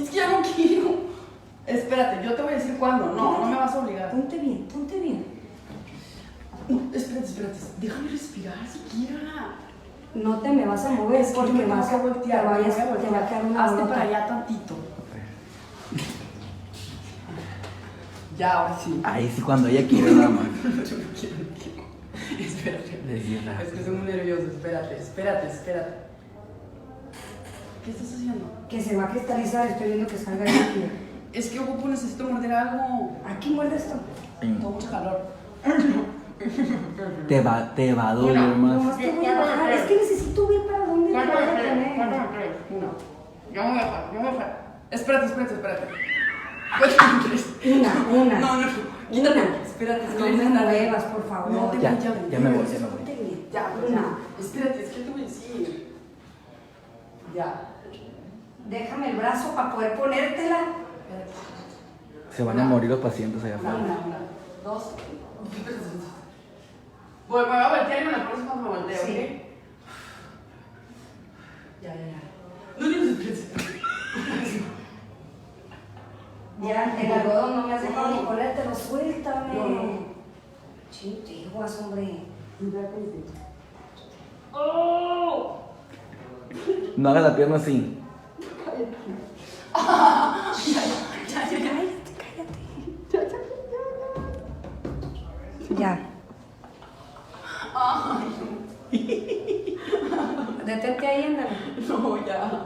Es que ya no quiero. Espérate, yo te voy a decir cuándo. No me vas a obligar. Ponte bien, ponte bien. No, espérate. Déjame respirar siquiera. No te me vas a mover, Es que porque me vas vas a voltear. te va a quedar una Hazte bolota. para allá tantito. Ya, ahora sí. Ahí sí, cuando ella quiere nada más. Yo no quiero. Espérate. Es que estoy muy nervioso. Espérate. ¿Qué estás haciendo? Que se va a cristalizar, estoy viendo que salga líquido. Es que Goku necesito morder algo. Aquí muerde esto. Tengo mucho calor. Te va a doler No, más. te voy a bajar. Es que necesito ver para dónde te voy a poner. Ya me voy a dejar. Espérate. Una. No. Quítate. Una. Espérate, es que No le me dicen a nadie. muevas, por favor. No te Ya, voy a ya me voy. Ponte bien. Ya, Una. Espérate, es que te voy a decir. Ya. Déjame el brazo para poder ponértela. Se van a morir los pacientes allá afuera. Una, dos. Me voy a voltear y me la pones cuando me volteo, Sí. ¿ok? Ya. No, espérate. Ya, el algodón no me has dejado ni ponértelo, suéltame. No. Chintiguas, hombre. No hagas la pierna así. Cállate. Ya. Detente ahí, ándale. No, ya.